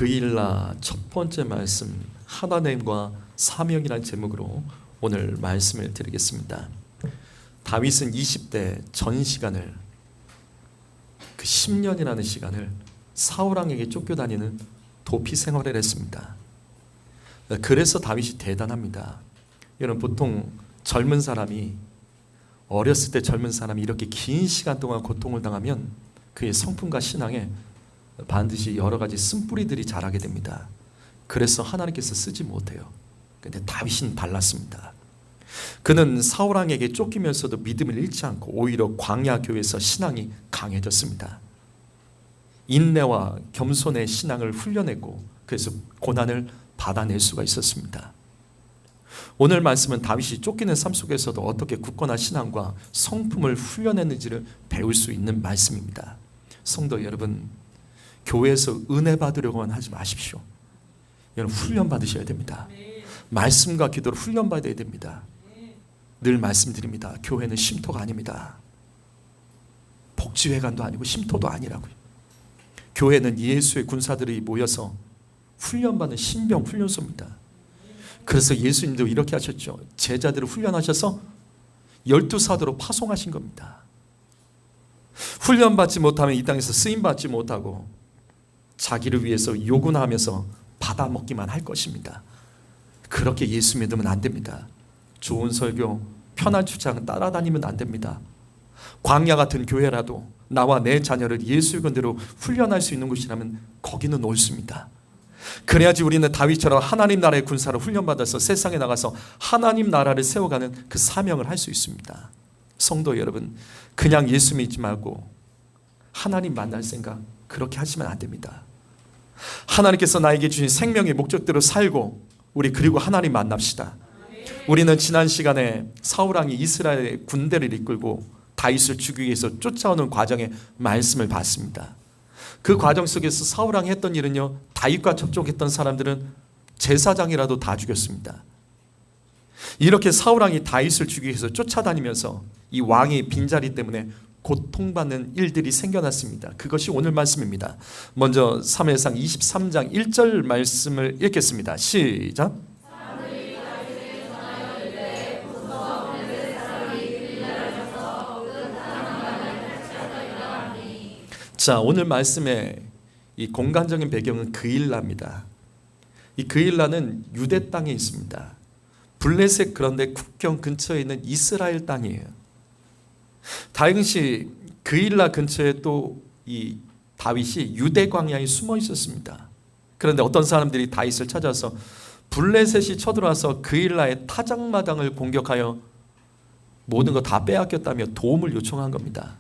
그일라 첫 번째 말씀, 하나님과 사명이라는 제목으로 오늘 말씀을 드리겠습니다. 다윗은 20대 전 시간을, 그 10년이라는 시간을 사울왕에게 쫓겨다니는 도피 생활을 했습니다. 그래서 다윗이 대단합니다. 여러분, 보통 젊은 사람이, 어렸을 때 젊은 사람이 이렇게 긴 시간 동안 고통을 당하면 그의 성품과 신앙에 반드시 여러 가지 쓴뿌리들이 자라게 됩니다. 그래서 하나님께서 쓰지 못해요. 근데 다윗은 달랐습니다. 그는 사울왕에게 쫓기면서도 믿음을 잃지 않고 오히려 광야 교회에서 신앙이 강해졌습니다. 인내와 겸손의 신앙을 훈련했고, 그래서 고난을 받아낼 수가 있었습니다. 오늘 말씀은 다윗이 쫓기는 삶 속에서도 어떻게 굳건한 신앙과 성품을 훈련했는지를 배울 수 있는 말씀입니다. 성도 여러분, 교회에서 은혜 받으려고만 하지 마십시오. 여러분, 훈련 받으셔야 됩니다. 말씀과 기도를 훈련 받아야 됩니다. 늘 말씀드립니다. 교회는 쉼터가 아닙니다. 복지회관도 아니고 쉼터도 아니라고요. 교회는 예수의 군사들이 모여서 훈련받는 신병 훈련소입니다. 그래서 예수님도 이렇게 하셨죠. 제자들을 훈련하셔서 12사도로 파송하신 겁니다. 훈련받지 못하면 이 땅에서 쓰임받지 못하고 자기를 위해서 욕구나 하면서 받아먹기만 할 것입니다. 그렇게 예수 믿으면 안 됩니다. 좋은 설교, 편한 주장 따라다니면 안 됩니다. 광야 같은 교회라도 나와 내 자녀를 예수의 건대로 훈련할 수 있는 곳이라면 거기는 옳습니다. 그래야지 우리는 다윗처럼 하나님 나라의 군사로 훈련받아서 세상에 나가서 하나님 나라를 세워가는 그 사명을 할 수 있습니다. 성도 여러분, 그냥 예수 믿지 말고 하나님 만날 생각 그렇게 하시면 안 됩니다. 하나님께서 나에게 주신 생명의 목적대로 살고 우리 그리고 하나님 만납시다. 우리는 지난 시간에 사울왕이 이스라엘 군대를 이끌고 다윗을 죽이기 위해서 쫓아오는 과정의 말씀을 봤습니다. 그 과정 속에서 사울왕이 했던 일은요, 다윗과 접촉했던 사람들은 제사장이라도 다 죽였습니다. 이렇게 사울왕이 다윗을 죽이기 위해서 쫓아다니면서 이 왕의 빈자리 때문에 고통받는 일들이 생겨났습니다. 그것이 오늘 말씀입니다. 먼저 사무엘상 23장 1절 말씀을 읽겠습니다. 시작. 자, 오늘 말씀의 이 공간적인 배경은 그일라입니다. 이 그일라는 유대 땅에 있습니다. 블레셋, 그런데 국경 근처에 있는 이스라엘 땅이에요. 당시 그일라 근처에 또 이 다윗이 유대 광야에 숨어 있었습니다. 그런데 어떤 사람들이 다윗을 찾아서 블레셋이 쳐들어와서 그일라의 타작마당을 공격하여 모든 거 다 빼앗겼다며 도움을 요청한 겁니다.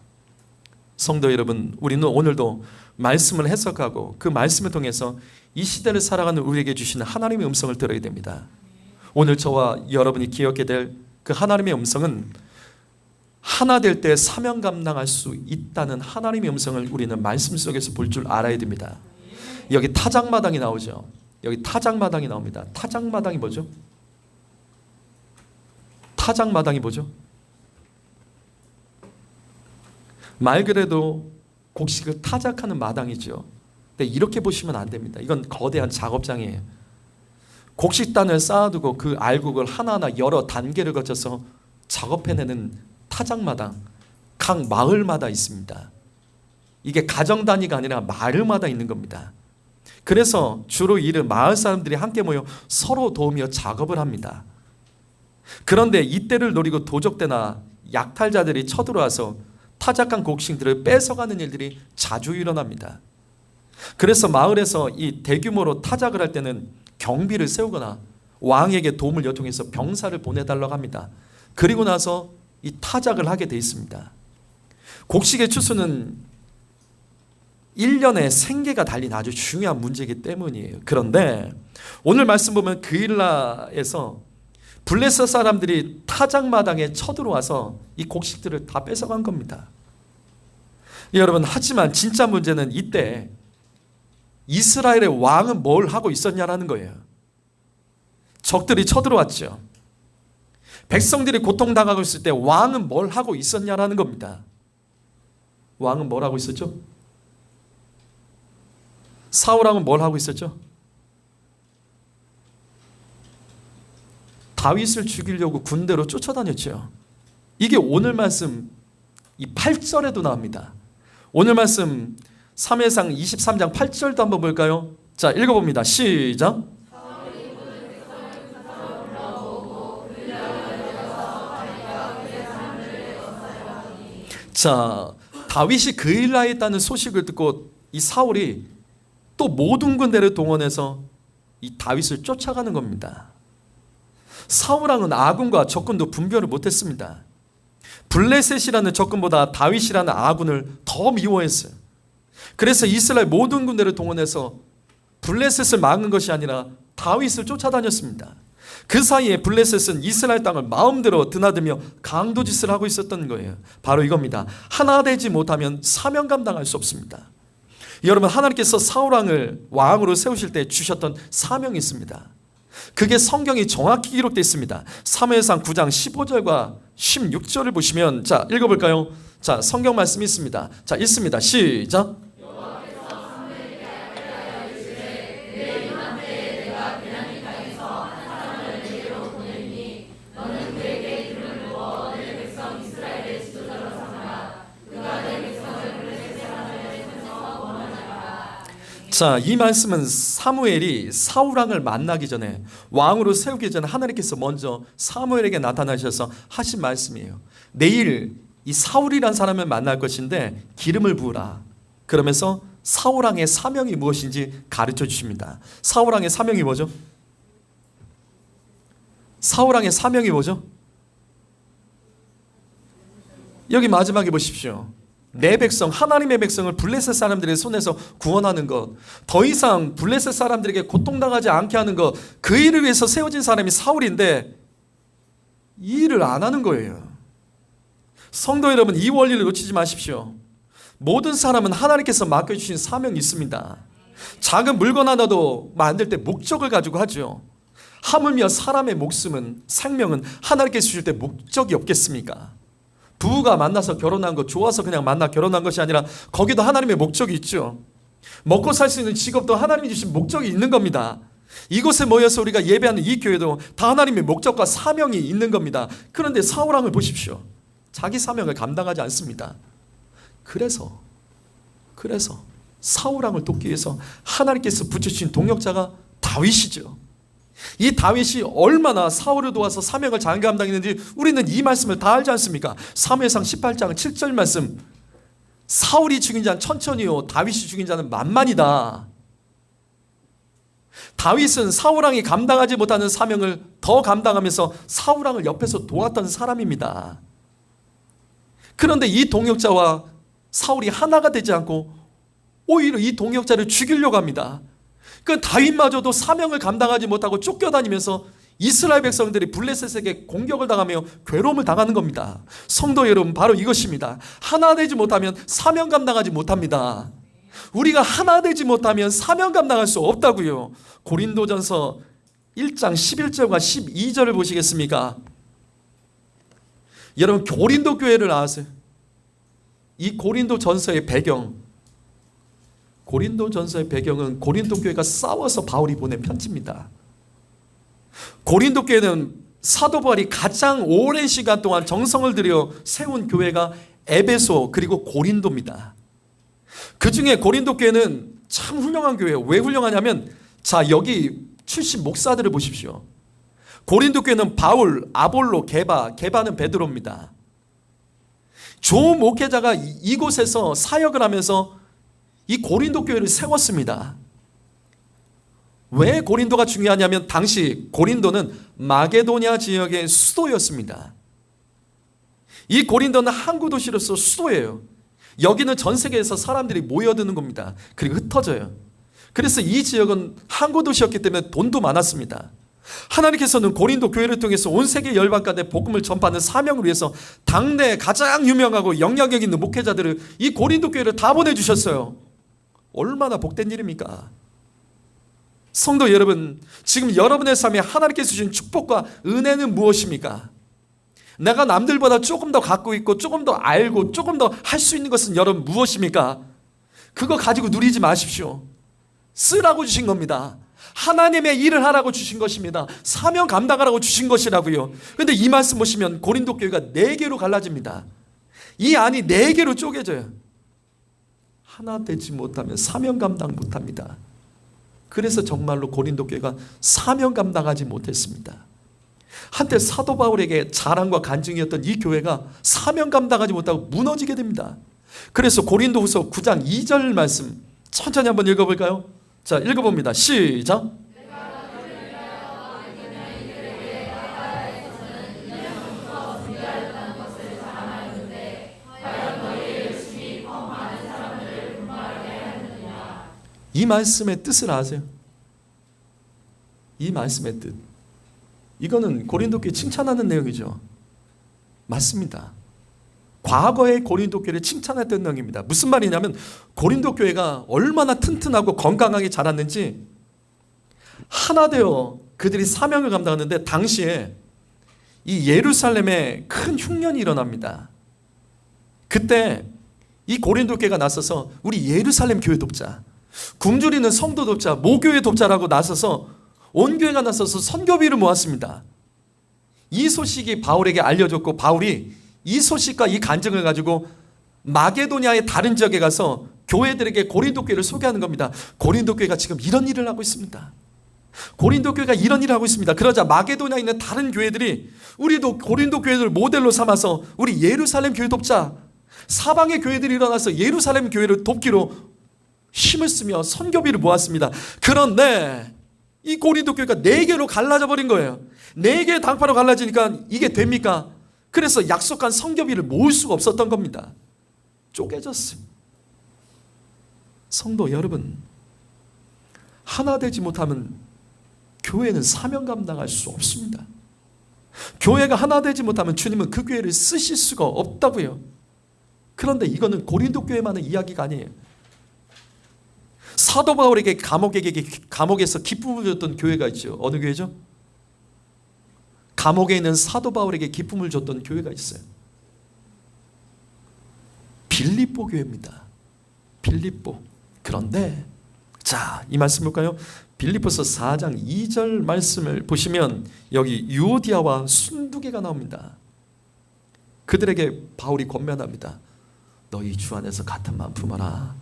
성도 여러분, 우리는 오늘도 말씀을 해석하고 그 말씀을 통해서 이 시대를 살아가는 우리에게 주시는 하나님의 음성을 들어야 됩니다. 오늘 저와 여러분이 기억해야 될 그 하나님의 음성은 하나 될 때 사명 감당할 수 있다는 하나님의 음성을 우리는 말씀 속에서 볼 줄 알아야 됩니다. 여기 타작마당이 나오죠. 여기 타작마당이 나옵니다. 타작마당이 뭐죠? 타작마당이 뭐죠? 말 그대로 곡식을 타작하는 마당이죠. 근데 이렇게 보시면 안 됩니다. 이건 거대한 작업장이에요. 곡식단을 쌓아두고 그 알곡을 하나하나 여러 단계를 거쳐서 작업해내는 타작마당, 각 마을마다 있습니다. 이게 가정 단위가 아니라 마을마다 있는 겁니다. 그래서 주로 이를 마을 사람들이 함께 모여 서로 도우며 작업을 합니다. 그런데 이때를 노리고 도적대나 약탈자들이 쳐들어와서 타작한 곡식들을 뺏어가는 일들이 자주 일어납니다. 그래서 마을에서 이 대규모로 타작을 할 때는 경비를 세우거나 왕에게 도움을 요청해서 병사를 보내달라고 합니다. 그리고 나서 이 타작을 하게 돼 있습니다. 곡식의 추수는 1년의 생계가 달린 아주 중요한 문제이기 때문이에요. 그런데 오늘 말씀 보면 그일라에서 블레셋 사람들이 타작마당에 쳐들어와서 이 곡식들을 다 뺏어간 겁니다. 여러분, 하지만 진짜 문제는 이때 이스라엘의 왕은 뭘 하고 있었냐라는 거예요. 적들이 쳐들어왔죠. 백성들이 고통당하고 있을 때 왕은 뭘 하고 있었냐라는 겁니다. 왕은 뭘 하고 있었죠? 사울왕은 뭘 하고 있었죠? 다윗을 죽이려고 군대로 쫓아다녔죠. 이게 오늘 말씀 이 8절에도 나옵니다. 오늘 말씀 3회상 23장 8절도 한번 볼까요? 자, 읽어봅니다. 시작. 자, 다윗이 그일라에 있다는 소식을 듣고 이 사울이 또 모든 군대를 동원해서 이 다윗을 쫓아가는 겁니다. 사울왕은 아군과 적군도 분별을 못했습니다. 블레셋이라는 적군보다 다윗이라는 아군을 더 미워했어요. 그래서 이스라엘 모든 군대를 동원해서 블레셋을 막은 것이 아니라 다윗을 쫓아다녔습니다. 그 사이에 블레셋은 이스라엘 땅을 마음대로 드나들며 강도짓을 하고 있었던 거예요. 바로 이겁니다. 하나 되지 못하면 사명 감당할 수 없습니다. 여러분, 하나님께서 사울왕을 왕으로 세우실 때 주셨던 사명이 있습니다. 그게 성경이 정확히 기록되어 있습니다. 사무엘상 9장 15절과 16절을 보시면, 자, 읽어볼까요? 자, 성경 말씀이 있습니다. 자, 읽습니다. 시작. 자, 이 말씀은 사무엘이 사울왕을 만나기 전에, 왕으로 세우기 전에 하나님께서 먼저 사무엘에게 나타나셔서 하신 말씀이에요. 내일 이 사울이란 사람을 만날 것인데 기름을 부으라. 그러면서 사울왕의 사명이 무엇인지 가르쳐 주십니다. 사울왕의 사명이 뭐죠? 사울왕의 사명이 뭐죠? 여기 마지막에 보십시오. 내 백성, 하나님의 백성을 블레셋 사람들의 손에서 구원하는 것, 더 이상 블레셋 사람들에게 고통당하지 않게 하는 것, 그 일을 위해서 세워진 사람이 사울인데 이 일을 안 하는 거예요. 성도 여러분, 이 원리를 놓치지 마십시오. 모든 사람은 하나님께서 맡겨주신 사명이 있습니다. 작은 물건 하나도 만들 때 목적을 가지고 하죠. 하물며 사람의 목숨은, 생명은 하나님께서 주실 때 목적이 없겠습니까? 부부가 만나서 결혼한 거, 좋아서 그냥 만나 결혼한 것이 아니라 거기도 하나님의 목적이 있죠. 먹고 살 수 있는 직업도 하나님이 주신 목적이 있는 겁니다. 이곳에 모여서 우리가 예배하는 이 교회도 다 하나님의 목적과 사명이 있는 겁니다. 그런데 사울왕을 보십시오. 자기 사명을 감당하지 않습니다. 그래서 사울왕을 돕기 위해서 하나님께서 붙여주신 동역자가 다윗이죠. 이 다윗이 얼마나 사울을 도와서 사명을 잘 감당했는지 우리는 이 말씀을 다 알지 않습니까? 사무엘상 18장 7절 말씀, 사울이 죽인 자는 천천히요 다윗이 죽인 자는 만만이다. 다윗은 사울왕이 감당하지 못하는 사명을 더 감당하면서 사울왕을 옆에서 도왔던 사람입니다. 그런데 이 동역자와 사울이 하나가 되지 않고 오히려 이 동역자를 죽이려고 합니다. 그 다윗마저도 사명을 감당하지 못하고 쫓겨다니면서 이스라엘 백성들이 블레셋에게 공격을 당하며 괴로움을 당하는 겁니다. 성도 여러분, 바로 이것입니다. 하나 되지 못하면 사명 감당하지 못합니다. 우리가 하나 되지 못하면 사명 감당할 수 없다고요. 고린도전서 1장 11절과 12절을 보시겠습니까? 여러분, 고린도 교회를 아세요? 이 고린도전서의 배경, 고린도전서의 배경은 고린도 교회가 싸워서 바울이 보낸 편지입니다. 고린도 교회는 사도 바울이 가장 오랜 시간 동안 정성을 들여 세운 교회가 에베소 그리고 고린도입니다. 그 중에 고린도 교회는 참 훌륭한 교회예요. 왜 훌륭하냐면, 자, 여기 출신 목사들을 보십시오. 고린도 교회는 바울, 아볼로, 게바는 베드로입니다. 좋은 목회자가 이곳에서 사역을 하면서 이 고린도 교회를 세웠습니다. 왜 고린도가 중요하냐면 당시 고린도는 마게도냐 지역의 수도였습니다. 이 고린도는 항구 도시로서 수도예요. 여기는 전 세계에서 사람들이 모여드는 겁니다. 그리고 흩어져요. 그래서 이 지역은 항구 도시였기 때문에 돈도 많았습니다. 하나님께서는 고린도 교회를 통해서 온 세계 열방가운데 복음을 전파하는 사명을 위해서 당내 가장 유명하고 영향력 있는 목회자들을 이 고린도 교회를 다 보내주셨어요. 얼마나 복된 일입니까? 성도 여러분, 지금 여러분의 삶에 하나님께서 주신 축복과 은혜는 무엇입니까? 내가 남들보다 조금 더 갖고 있고 조금 더 알고 조금 더 할 수 있는 것은 여러분 무엇입니까? 그거 가지고 누리지 마십시오. 쓰라고 주신 겁니다. 하나님의 일을 하라고 주신 것입니다. 사명 감당하라고 주신 것이라고요. 그런데 이 말씀 보시면 고린도 교회가 4개로 갈라집니다. 이 안이 4개로 쪼개져요. 하나 되지 못하면 사명 감당 못합니다. 그래서 정말로 고린도 교회가 사명 감당하지 못했습니다. 한때 사도 바울에게 자랑과 간증이었던 이 교회가 사명 감당하지 못하고 무너지게 됩니다. 그래서 고린도후서 9장 2절 말씀 천천히 한번 읽어볼까요? 자, 읽어봅니다. 시작. 이 말씀의 뜻을 아세요? 이 말씀의 뜻. 이거는 고린도 교회 칭찬하는 내용이죠. 맞습니다. 과거의 고린도 교회를 칭찬했던 내용입니다. 무슨 말이냐면 고린도 교회가 얼마나 튼튼하고 건강하게 자랐는지 하나 되어 그들이 사명을 감당하는데 당시에 이 예루살렘에 큰 흉년이 일어납니다. 그때 이 고린도 교회가 나서서 우리 예루살렘 교회 돕자, 굶주리는 성도 돕자, 모교회 돕자라고 나서서 온 교회가 나서서 선교비를 모았습니다. 이 소식이 바울에게 알려졌고 바울이 이 소식과 이 간증을 가지고 마게도냐의 다른 지역에 가서 교회들에게 고린도 교회를 소개하는 겁니다. 고린도 교회가 지금 이런 일을 하고 있습니다. 고린도 교회가 이런 일을 하고 있습니다. 그러자 마게도냐에 있는 다른 교회들이 우리도 고린도 교회를 모델로 삼아서 우리 예루살렘 교회 돕자. 사방의 교회들이 일어나서 예루살렘 교회를 돕기로 힘을 쓰며 선교비를 모았습니다. 그런데 이 고린도 교회가 4개로 갈라져 버린 거예요. 4개의 당파로 갈라지니까 이게 됩니까? 그래서 약속한 선교비를 모을 수가 없었던 겁니다. 쪼개졌어요. 성도 여러분, 하나 되지 못하면 교회는 사명 감당할 수 없습니다. 교회가 하나 되지 못하면 주님은 그 교회를 쓰실 수가 없다고요. 그런데 이거는 고린도 교회만의 이야기가 아니에요. 사도 바울에게 감옥에서 기쁨을 줬던 교회가 있죠. 어느 교회죠? 감옥에 있는 사도 바울에게 기쁨을 줬던 교회가 있어요. 빌립보 교회입니다. 빌립보. 그런데 자, 이 말씀 볼까요? 빌립보서 4장 2절 말씀을 보시면 여기 유오디아와 순두개가 나옵니다. 그들에게 바울이 권면합니다. 너희 주 안에서 같은 마음 품어라.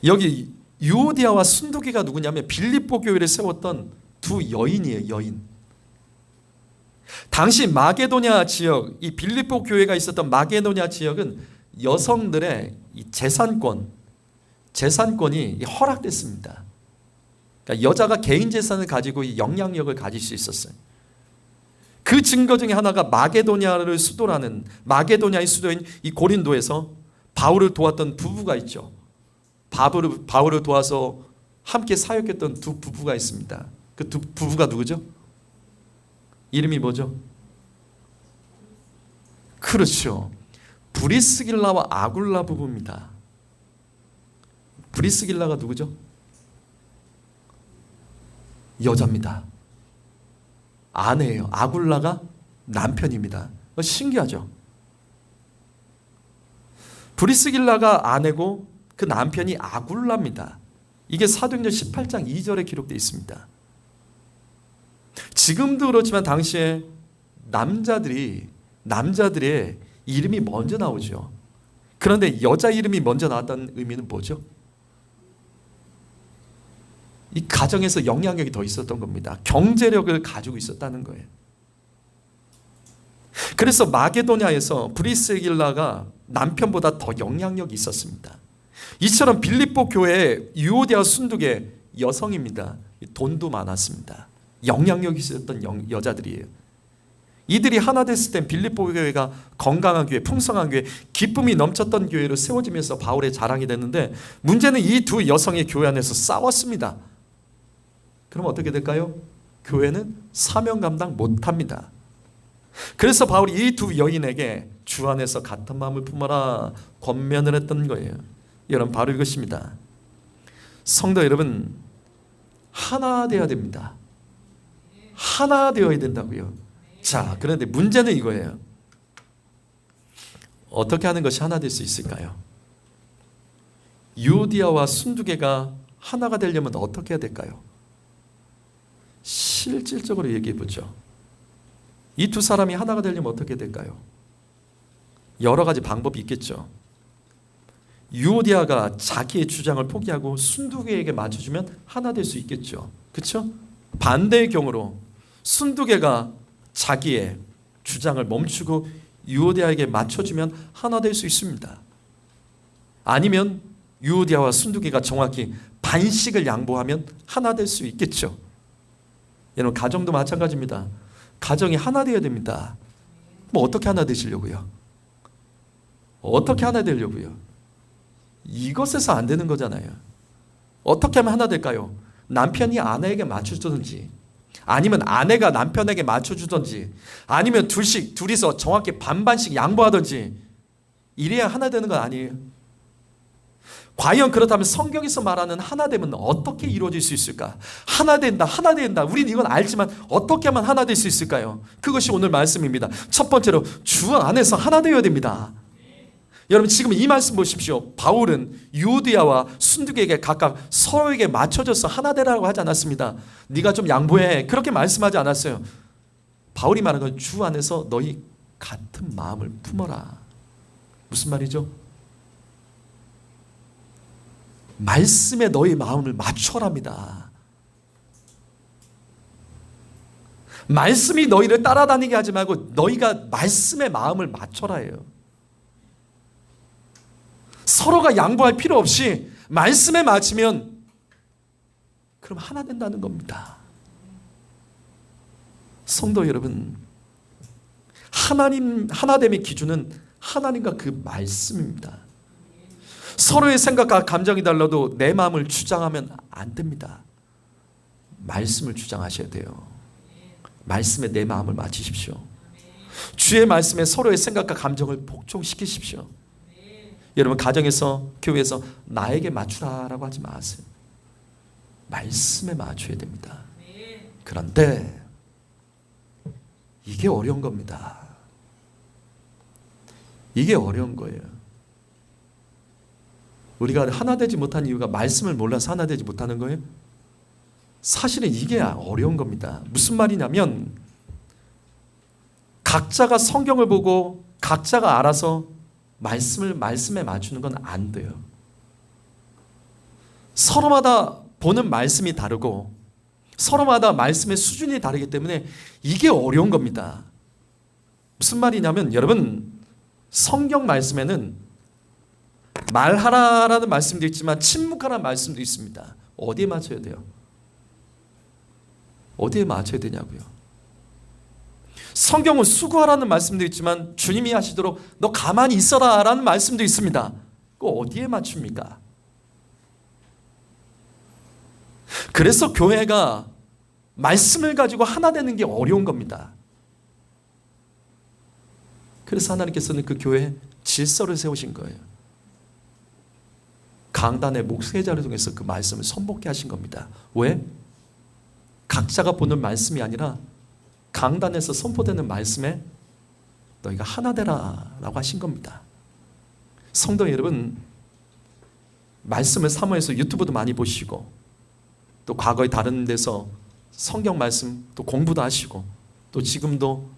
여기 유오디아와 순두개가 누구냐면 빌립보 교회를 세웠던 두 여인이에요. 여인. 당시 마게도냐 지역, 이 빌립보 교회가 있었던 마게도냐 지역은 여성들의 이 재산권이 허락됐습니다. 그러니까 여자가 개인 재산을 가지고 이 영향력을 가질 수 있었어요. 그 증거 중에 하나가 마게도냐를 수도라는 마게도냐의 수도인 이 고린도에서 바울을 도왔던 부부가 있죠. 바울을 도와서 함께 사역했던 두 부부가 있습니다. 그 두 부부가 누구죠? 이름이 뭐죠? 그렇죠. 브리스길라와 아굴라 부부입니다. 브리스길라가 누구죠? 여자입니다. 아내예요. 아굴라가 남편입니다. 신기하죠? 브리스길라가 아내고 그 남편이 아굴라입니다. 이게 사도행전 18장 2절에 기록되어 있습니다. 지금도 그렇지만 당시에 남자들의 이름이 먼저 나오죠. 그런데 여자 이름이 먼저 나왔다는 의미는 뭐죠? 이 가정에서 영향력이 더 있었던 겁니다. 경제력을 가지고 있었다는 거예요. 그래서 마게도냐에서 브리스길라가 남편보다 더 영향력이 있었습니다. 이처럼 빌립보 교회의 유오디아 순두개 여성입니다. 돈도 많았습니다. 영향력이 있었던 여자들이에요. 이들이 하나 됐을 땐 빌립보 교회가 건강한 교회, 풍성한 교회, 기쁨이 넘쳤던 교회로 세워지면서 바울의 자랑이 됐는데 문제는 이 두 여성의 교회 안에서 싸웠습니다. 그럼 어떻게 될까요? 교회는 사명 감당 못합니다. 그래서 바울이 이 두 여인에게 주 안에서 같은 마음을 품어라 권면을 했던 거예요. 여러분 바로 이것입니다. 성도 여러분, 하나 되어야 됩니다. 하나 되어야 된다고요. 자, 그런데 문제는 이거예요. 어떻게 하는 것이 하나 될 수 있을까요? 유오디아와 순두개가 하나가 되려면 어떻게 해야 될까요? 실질적으로 얘기해 보죠. 이 두 사람이 하나가 되려면 어떻게 될까요? 여러 가지 방법이 있겠죠. 유오디아가 자기의 주장을 포기하고 순두개에게 맞춰주면 하나 될 수 있겠죠. 그렇죠? 반대의 경우로 순두개가 자기의 주장을 멈추고 유오디아에게 맞춰주면 하나 될 수 있습니다. 아니면 유오디아와 순두개가 정확히 반씩을 양보하면 하나 될 수 있겠죠. 여러분, 가정도 마찬가지입니다. 가정이 하나 되어야 됩니다. 뭐 어떻게 하나 되시려고요? 어떻게 하나 되려고요? 이것에서 안 되는 거잖아요. 어떻게 하면 하나 될까요? 남편이 아내에게 맞춰주든지, 아니면 아내가 남편에게 맞춰주든지, 아니면 둘이서 정확히 반반씩 양보하든지, 이래야 하나 되는 건 아니에요. 과연 그렇다면 성경에서 말하는 하나됨은 어떻게 이루어질 수 있을까? 하나 된다, 하나 된다. 우리는 이건 알지만 어떻게 하면 하나 될 수 있을까요? 그것이 오늘 말씀입니다. 첫 번째로 주 안에서 하나 되어야 됩니다. 여러분, 지금 이 말씀 보십시오. 바울은 유오디아와 순두개에게 각각 서로에게 맞춰져서 하나 되라고 하지 않았습니다. 네가 좀 양보해, 그렇게 말씀하지 않았어요. 바울이 말하는 건 주 안에서 너희 같은 마음을 품어라. 무슨 말이죠? 말씀에 너희 마음을 맞춰랍니다. 말씀이 너희를 따라다니게 하지 말고 너희가 말씀에 마음을 맞춰라예요. 서로가 양보할 필요 없이 말씀에 맞추면 그럼 하나 된다는 겁니다. 성도 여러분, 하나됨의 기준은 하나님과 그 말씀입니다. 서로의 생각과 감정이 달라도 내 마음을 주장하면 안 됩니다. 말씀을 주장하셔야 돼요. 말씀에 내 마음을 맞추십시오. 주의 말씀에 서로의 생각과 감정을 복종시키십시오. 여러분, 가정에서, 교회에서 나에게 맞추라라고 하지 마세요. 말씀에 맞춰야 됩니다. 그런데 이게 어려운 겁니다. 이게 어려운 거예요. 우리가 하나 되지 못한 이유가 말씀을 몰라서 하나 되지 못하는 거예요? 사실은 이게 어려운 겁니다. 무슨 말이냐면 각자가 성경을 보고 각자가 알아서 말씀에 맞추는 건 안 돼요. 서로마다 보는 말씀이 다르고 서로마다 말씀의 수준이 다르기 때문에 이게 어려운 겁니다. 무슨 말이냐면 여러분, 성경 말씀에는 말하라라는 말씀도 있지만 침묵하라는 말씀도 있습니다. 어디에 맞춰야 돼요? 어디에 맞춰야 되냐고요? 성경은 수고하라는 말씀도 있지만 주님이 하시도록 너 가만히 있어라 라는 말씀도 있습니다. 그거 어디에 맞춥니까? 그래서 교회가 말씀을 가지고 하나 되는 게 어려운 겁니다. 그래서 하나님께서는 그 교회에 질서를 세우신 거예요. 강단의 목회자를 통해서 그 말씀을 선포케 하신 겁니다. 왜? 각자가 보는 말씀이 아니라 강단에서 선포되는 말씀에 너희가 하나 되라 라고 하신 겁니다. 성도 여러분, 말씀을 사모해서 유튜브도 많이 보시고 또 과거에 다른 데서 성경 말씀 또 공부도 하시고 또 지금도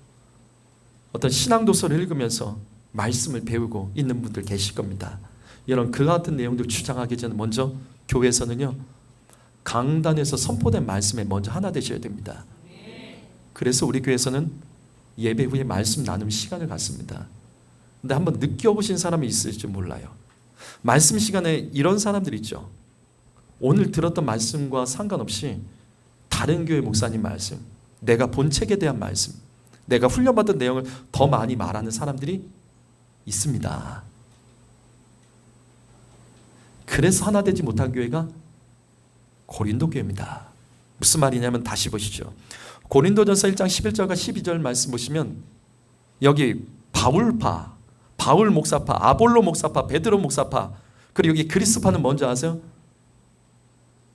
어떤 신앙도서를 읽으면서 말씀을 배우고 있는 분들 계실 겁니다. 여러분, 그와 같은 내용들 주장하기 전에 먼저 교회에서는요, 강단에서 선포된 말씀에 먼저 하나 되셔야 됩니다. 그래서 우리 교회에서는 예배 후에 말씀 나눔 시간을 갖습니다. 근데 한번 느껴보신 사람이 있을지 몰라요. 말씀 시간에 이런 사람들 있죠. 오늘 들었던 말씀과 상관없이 다른 교회 목사님 말씀, 내가 본 책에 대한 말씀, 내가 훈련받은 내용을 더 많이 말하는 사람들이 있습니다. 그래서 하나 되지 못한 교회가 고린도 교회입니다. 무슨 말이냐면 다시 보시죠. 고린도전서 1장 11절과 12절 말씀 보시면 여기 바울파, 바울 목사파, 아볼로 목사파, 베드로 목사파, 그리고 여기 그리스파는 뭔지 아세요?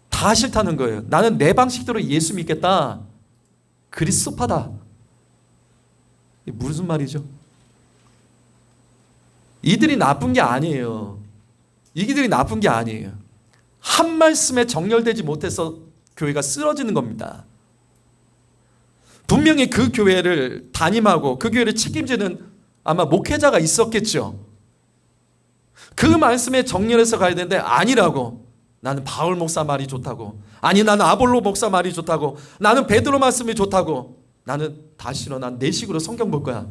다 싫다는 거예요. 나는 내 방식대로 예수 믿겠다. 그리스파다. 이게 무슨 말이죠? 이들이 나쁜 게 아니에요. 이들이 나쁜 게 아니에요. 한 말씀에 정렬되지 못해서 교회가 쓰러지는 겁니다. 분명히 그 교회를 담임하고 그 교회를 책임지는 아마 목회자가 있었겠죠. 그 말씀에 정렬해서 가야 되는데 아니라고, 나는 바울 목사 말이 좋다고, 아니 나는 아볼로 목사 말이 좋다고, 나는 베드로 말씀이 좋다고, 나는 다시로 난 내 식으로 성경 볼 거야.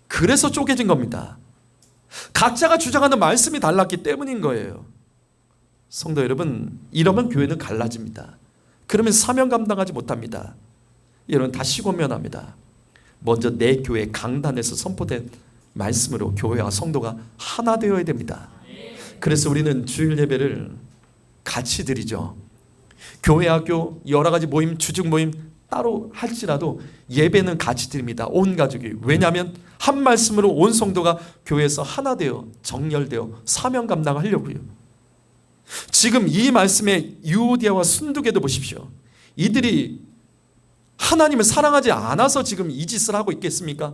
그래서 쪼개진 겁니다. 각자가 주장하는 말씀이 달랐기 때문인 거예요. 성도 여러분, 이러면 교회는 갈라집니다. 그러면 사명 감당하지 못합니다. 여러분, 다시 권면합니다. 먼저 내 교회 강단에서 선포된 말씀으로 교회와 성도가 하나 되어야 됩니다. 그래서 우리는 주일 예배를 같이 드리죠. 교회, 학교, 여러 가지 모임, 주중 모임 따로 할지라도 예배는 같이 드립니다. 온 가족이. 왜냐하면 한 말씀으로 온 성도가 교회에서 하나 되어 정렬되어 사명 감당하려고요. 지금 이 말씀의 유오디아와 순두개도 보십시오. 이들이 하나님을 사랑하지 않아서 지금 이 짓을 하고 있겠습니까?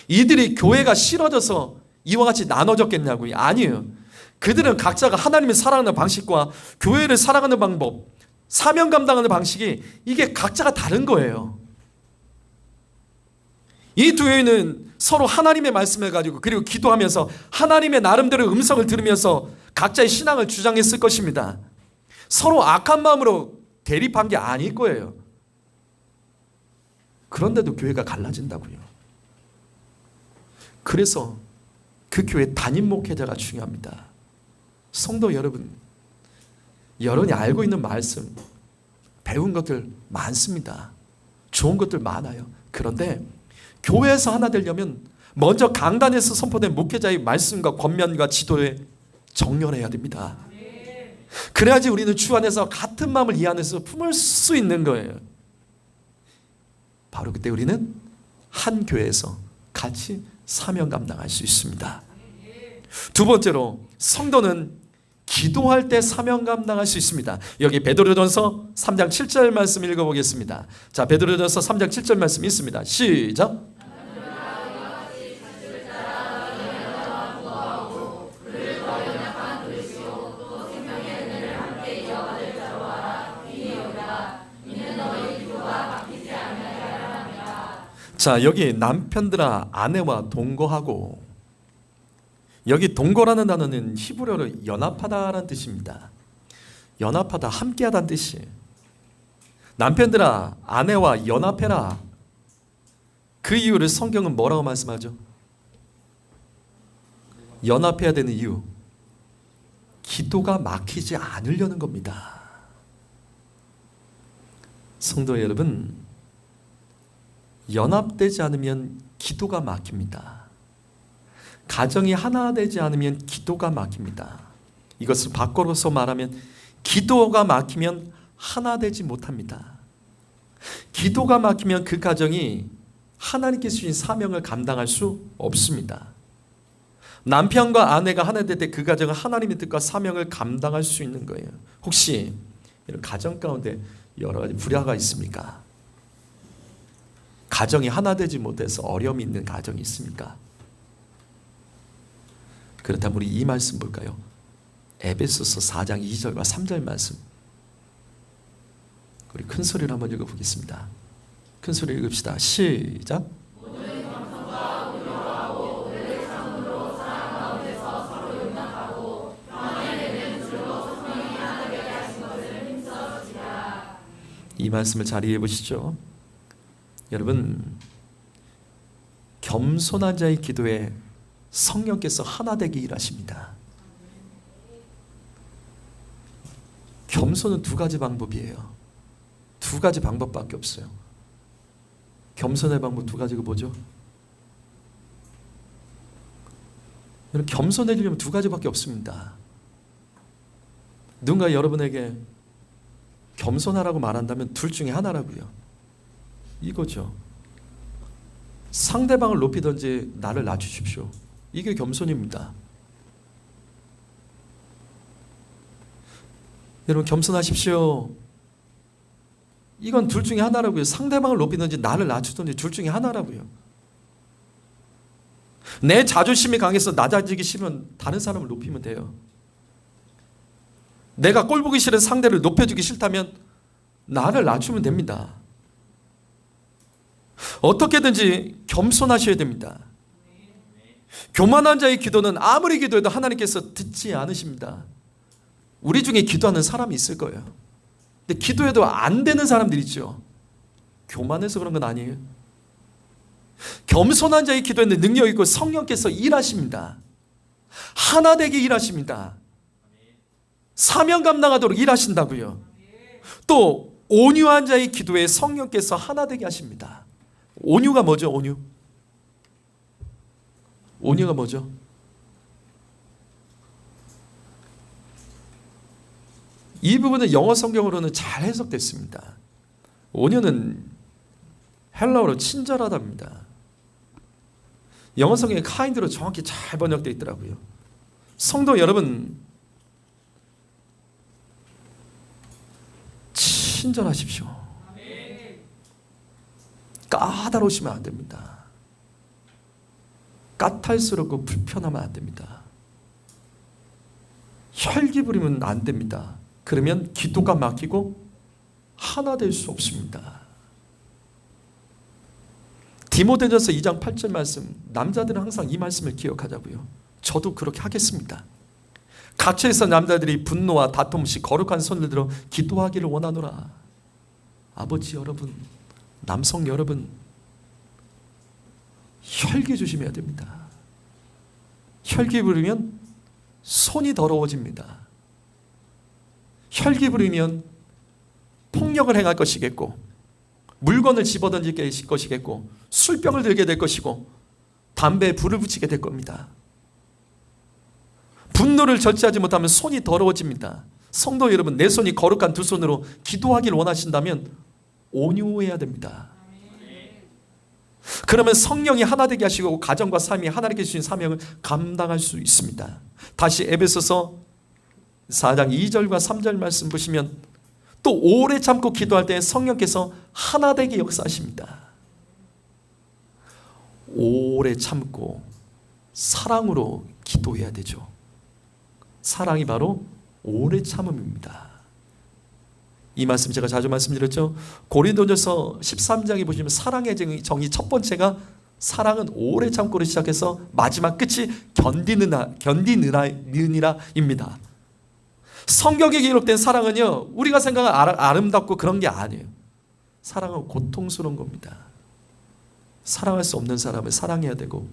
이들이 교회가 싫어져서 이와 같이 나눠졌겠냐고요? 아니에요. 그들은 각자가 하나님을 사랑하는 방식과 교회를 사랑하는 방법, 사명 감당하는 방식이 이게 각자가 다른 거예요. 이 두 교회는 서로 하나님의 말씀을 가지고 그리고 기도하면서 하나님의 나름대로 음성을 들으면서 각자의 신앙을 주장했을 것입니다. 서로 악한 마음으로 대립한 게 아닐 거예요. 그런데도 교회가 갈라진다고요. 그래서 그 교회 담임 목회자가 중요합니다. 성도 여러분, 여러분이 알고 있는 말씀, 배운 것들 많습니다. 좋은 것들 많아요. 그런데 교회에서 하나 되려면 먼저 강단에서 선포된 목회자의 말씀과 권면과 지도에 정렬해야 됩니다. 그래야지 우리는 주 안에서 같은 마음을 이 안에서 품을 수 있는 거예요. 바로 그때 우리는 한 교회에서 같이 사명 감당할 수 있습니다. 두 번째로, 성도는 기도할 때 사명 감당할 수 있습니다. 여기 베드로전서 3장 7절 말씀 읽어보겠습니다. 자, 베드로전서 3장 7절 말씀 있습니다. 시작. 자, 여기 남편들아 아내와 동거하고, 여기 동거라는 단어는 히브리어로 연합하다라는 뜻입니다. 연합하다, 함께하다는 뜻이에요. 남편들아 아내와 연합해라. 그 이유를 성경은 뭐라고 말씀하죠? 연합해야 되는 이유, 기도가 막히지 않으려는 겁니다. 성도 여러분, 연합되지 않으면 기도가 막힙니다. 가정이 하나 되지 않으면 기도가 막힙니다. 이것을 바꿔서 말하면 기도가 막히면 하나 되지 못합니다. 기도가 막히면 그 가정이 하나님께 주신 사명을 감당할 수 없습니다. 남편과 아내가 하나 될 때 그 가정은 하나님의 뜻과 사명을 감당할 수 있는 거예요. 혹시 이런 가정 가운데 여러 가지 불화가 있습니까? 가정이 하나 되지 못해서 어려움이 있는 가정이 있습니까? 그렇다면 우리 이 말씀 볼까요? 에베소서 4장 2절과 3절 말씀. 우리 큰 소리로 한번 읽어보겠습니다. 큰 소리로 읽읍시다. 시작. 이 말씀을 잘 이해해 보시죠. 여러분, 겸손한 자의 기도에 성령께서 하나 되게 일하십니다. 겸손은 두 가지 방법이에요. 두 가지 방법밖에 없어요. 겸손의 방법 두 가지가 뭐죠? 여러분, 겸손해지려면 두 가지밖에 없습니다. 누군가 여러분에게 겸손하라고 말한다면 둘 중에 하나라고요. 이거죠. 상대방을 높이든지 나를 낮추십시오. 이게 겸손입니다. 여러분, 겸손하십시오. 이건 둘 중에 하나라고요. 상대방을 높이든지 나를 낮추든지 둘 중에 하나라고요. 내 자존심이 강해서 낮아지기 싫으면 다른 사람을 높이면 돼요. 내가 꼴보기 싫은 상대를 높여주기 싫다면 나를 낮추면 됩니다. 어떻게든지 겸손하셔야 됩니다. 교만한 자의 기도는 아무리 기도해도 하나님께서 듣지 않으십니다. 우리 중에 기도하는 사람이 있을 거예요. 근데 기도해도 안 되는 사람들 있죠. 교만해서 그런 건 아니에요. 겸손한 자의 기도에는 능력이 있고 성령께서 일하십니다. 하나 되게 일하십니다. 사명 감당하도록 일하신다고요. 또 온유한 자의 기도에 성령께서 하나 되게 하십니다. 온유가 뭐죠? 온유가 뭐죠? 이 부분은 영어 성경으로는 잘 해석됐습니다. 온유는 헬라어로 친절하답니다. 영어 성경에 kind로 정확히 잘 번역되어 있더라고요. 성도 여러분, 친절하십시오. 까다로우시면 안 됩니다. 까탈스럽고 불편하면 안 됩니다. 혈기 부리면 안 됩니다. 그러면 기도가 막히고 하나 될 수 없습니다. 디모데전서 2장 8절 말씀, 남자들은 항상 이 말씀을 기억하자고요. 저도 그렇게 하겠습니다. 갇혀있어 남자들이 분노와 다툼 없이 거룩한 손을 들어 기도하기를 원하노라. 아버지 여러분, 남성 여러분, 혈기 조심해야 됩니다. 혈기 부리면 손이 더러워집니다. 혈기 부리면 폭력을 행할 것이겠고, 물건을 집어던질 것이겠고, 술병을 들게 될 것이고, 담배에 불을 붙이게 될 겁니다. 분노를 절제하지 못하면 손이 더러워집니다. 성도 여러분, 내 손이 거룩한 두 손으로 기도하기를 원하신다면 온유해야 됩니다. 그러면 성령이 하나 되게 하시고 가정과 삶이 하나님께 주신 사명을 감당할 수 있습니다. 다시 에베소서 4장 2절과 3절 말씀 보시면 또 오래 참고 기도할 때 성령께서 하나 되게 역사하십니다. 오래 참고 사랑으로 기도해야 되죠. 사랑이 바로 오래 참음입니다. 이 말씀 제가 자주 말씀드렸죠. 고린도전서 13장에 보시면 사랑의 정의 첫 번째가 사랑은 오래 참고를 시작해서 마지막 끝이 견디느니라입니다. 성경에 기록된 사랑은요, 우리가 생각하는 아름답고 그런 게 아니에요. 사랑은 고통스러운 겁니다. 사랑할 수 없는 사람을 사랑해야 되고,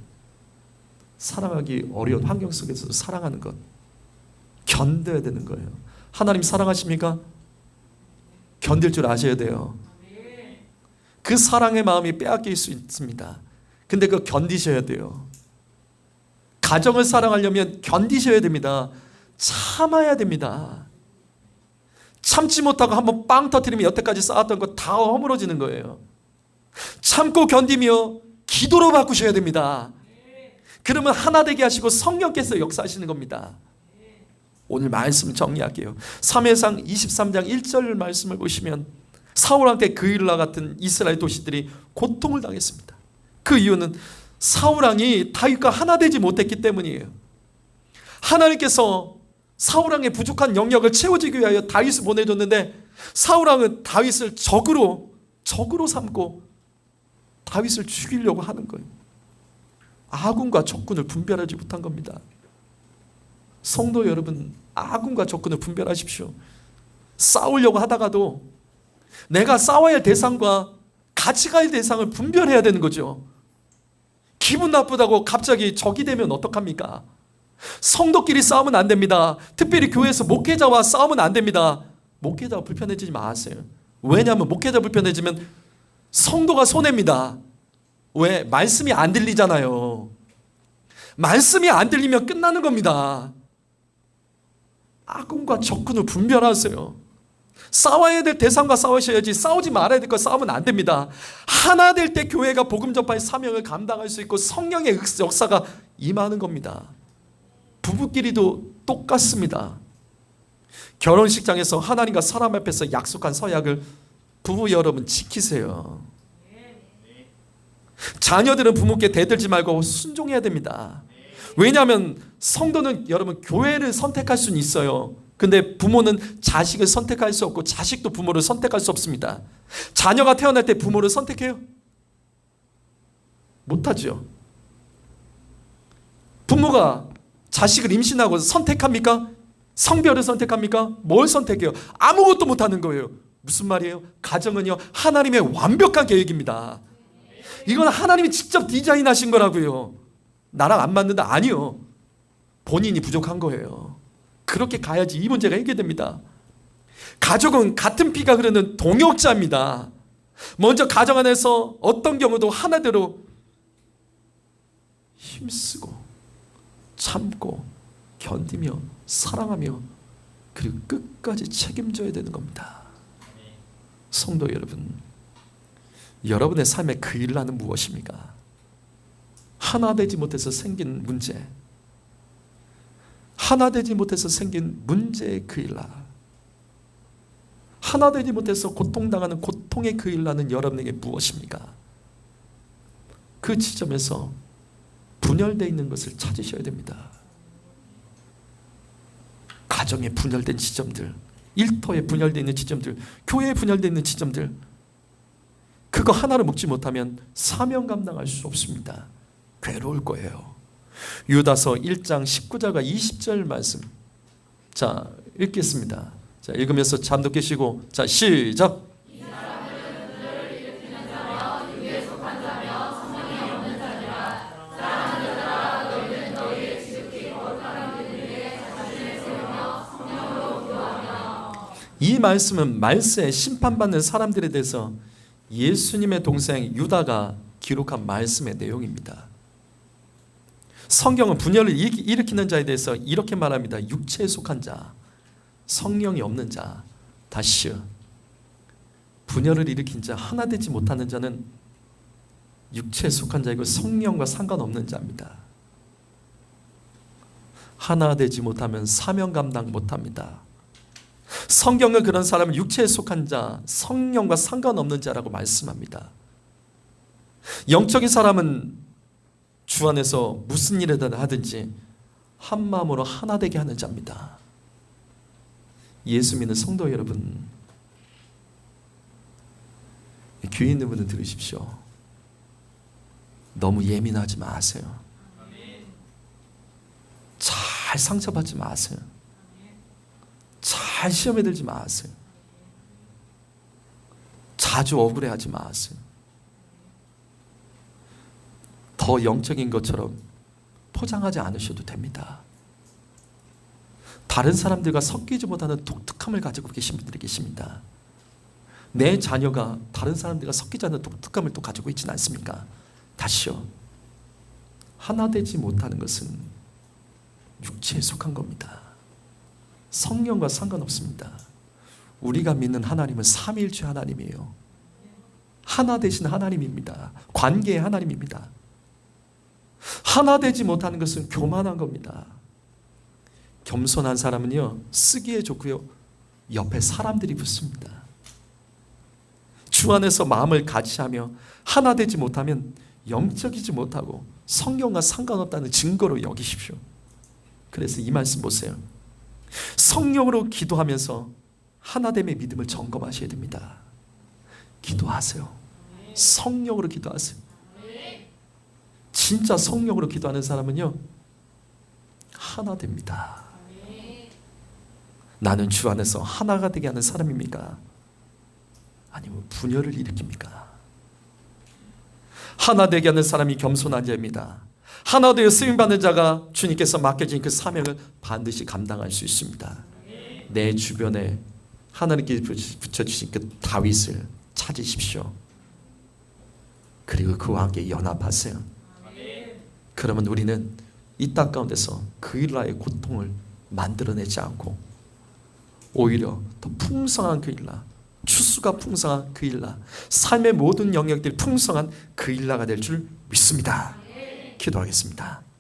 사랑하기 어려운 환경 속에서도 사랑하는 것, 견뎌야 되는 거예요. 하나님 사랑하십니까? 견딜 줄 아셔야 돼요. 그 사랑의 마음이 빼앗길 수 있습니다. 근데 그거 견디셔야 돼요. 가정을 사랑하려면 견디셔야 됩니다. 참아야 됩니다. 참지 못하고 한번 빵 터뜨리면 여태까지 쌓았던 거 다 허물어지는 거예요. 참고 견디며 기도로 바꾸셔야 됩니다. 그러면 하나 되게 하시고 성령께서 역사하시는 겁니다. 오늘 말씀 정리할게요. 사무엘상 23장 1절 말씀을 보시면 사울왕때 그일라 같은 이스라엘 도시들이 고통을 당했습니다. 그 이유는 사울왕이 다윗과 하나 되지 못했기 때문이에요. 하나님께서 사울왕의 부족한 영역을 채워주기 위하여 다윗을 보내줬는데 사울왕은 다윗을 적으로 삼고 다윗을 죽이려고 하는 거예요. 아군과 적군을 분별하지 못한 겁니다. 성도 여러분, 아군과 적군을 분별하십시오. 싸우려고 하다가도 내가 싸워야 할 대상과 같이 갈 대상을 분별해야 되는 거죠. 기분 나쁘다고 갑자기 적이 되면 어떡합니까? 성도끼리 싸우면 안 됩니다. 특별히 교회에서 목회자와 싸우면 안 됩니다. 목회자가 불편해지지 마세요. 왜냐하면 목회자 불편해지면 성도가 손해입니다. 왜? 말씀이 안 들리잖아요. 말씀이 안 들리면 끝나는 겁니다. 아군과 적군을 분별하세요. 싸워야 될 대상과 싸우셔야지 싸우지 말아야 될 거 싸우면 안 됩니다. 하나 될 때 교회가 복음 전파의 사명을 감당할 수 있고 성령의 역사가 임하는 겁니다. 부부끼리도 똑같습니다. 결혼식장에서 하나님과 사람 앞에서 약속한 서약을 부부 여러분 지키세요. 자녀들은 부모께 대들지 말고 순종해야 됩니다. 왜냐하면 성도는 여러분 교회를 선택할 수는 있어요. 근데 부모는 자식을 선택할 수 없고 자식도 부모를 선택할 수 없습니다. 자녀가 태어날 때 부모를 선택해요? 못하죠. 부모가 자식을 임신하고 선택합니까? 성별을 선택합니까? 뭘 선택해요? 아무것도 못하는 거예요. 무슨 말이에요? 가정은요, 하나님의 완벽한 계획입니다. 이건 하나님이 직접 디자인하신 거라고요. 나랑 안 맞는다? 아니요. 본인이 부족한 거예요. 그렇게 가야지 이 문제가 해결됩니다. 가족은 같은 피가 흐르는 동역자입니다. 먼저 가정 안에서 어떤 경우도 하나대로 힘쓰고 참고 견디며 사랑하며 그리고 끝까지 책임져야 되는 겁니다. 성도 여러분, 여러분의 삶의 그 일라는 무엇입니까? 하나 되지 못해서 생긴 문제, 하나 되지 못해서 생긴 문제의 그 일라, 하나 되지 못해서 고통당하는 고통의 그 일라는 여러분에게 무엇입니까? 그 지점에서 분열되어 있는 것을 찾으셔야 됩니다. 가정에 분열된 지점들, 일터에 분열되어 있는 지점들, 교회에 분열되어 있는 지점들, 그거 하나를 먹지 못하면 사명 감당할 수 없습니다. 괴로울 거예요. 유다서 1장 19절과 20절 말씀, 자 읽겠습니다. 자 읽으면서 잠도 깨시고, 자 시작. 이 말씀은 말세에 심판받는 사람들에 대해서 예수님의 동생 유다가 기록한 말씀의 내용입니다. 성경은 분열을 일으키는 자에 대해서 이렇게 말합니다. 육체에 속한 자, 성령이 없는 자. 다시요, 분열을 일으킨 자, 하나 되지 못하는 자는 육체에 속한 자이고 성령과 상관없는 자입니다. 하나 되지 못하면 사명 감당 못합니다. 성경은 그런 사람을 육체에 속한 자, 성령과 상관없는 자라고 말씀합니다. 영적인 사람은 주 안에서 무슨 일을 하든지 한 마음으로 하나 되게 하는 자입니다. 예수 믿는 성도 여러분, 귀에 있는 분은 들으십시오. 너무 예민하지 마세요. 잘 상처받지 마세요. 잘 시험에 들지 마세요. 자주 억울해하지 마세요. 더 영적인 것처럼 포장하지 않으셔도 됩니다. 다른 사람들과 섞이지 못하는 독특함을 가지고 계신 분들이 계십니다. 내 자녀가 다른 사람들과 섞이지 않는 독특함을 또 가지고 있지는 않습니까? 다시요, 하나 되지 못하는 것은 육체에 속한 겁니다. 성령과 상관없습니다. 우리가 믿는 하나님은 삼위일체 하나님이에요. 하나 되신 하나님입니다. 관계의 하나님입니다. 하나 되지 못하는 것은 교만한 겁니다. 겸손한 사람은요, 쓰기에 좋고요, 옆에 사람들이 붙습니다. 주 안에서 마음을 같이 하며 하나 되지 못하면 영적이지 못하고 성경과 상관없다는 증거로 여기십시오. 그래서 이 말씀 보세요. 성령으로 기도하면서 하나됨의 믿음을 점검하셔야 됩니다. 기도하세요. 성령으로 기도하세요. 진짜 성령으로 기도하는 사람은요, 하나 됩니다. 나는 주 안에서 하나가 되게 하는 사람입니까? 아니면 분열을 일으킵니까? 하나 되게 하는 사람이 겸손한 자입니다. 하나 되어 쓰임받는 자가 주님께서 맡겨진 그 사명을 반드시 감당할 수 있습니다. 내 주변에 하나님께 붙여주신 그 다윗을 찾으십시오. 그리고 그와 함께 연합하세요. 그러면 우리는 이 땅 가운데서 그 일라의 고통을 만들어내지 않고 오히려 더 풍성한 그 일라, 추수가 풍성한 그 일라, 삶의 모든 영역들이 풍성한 그 일라가 될 줄 믿습니다. 기도하겠습니다.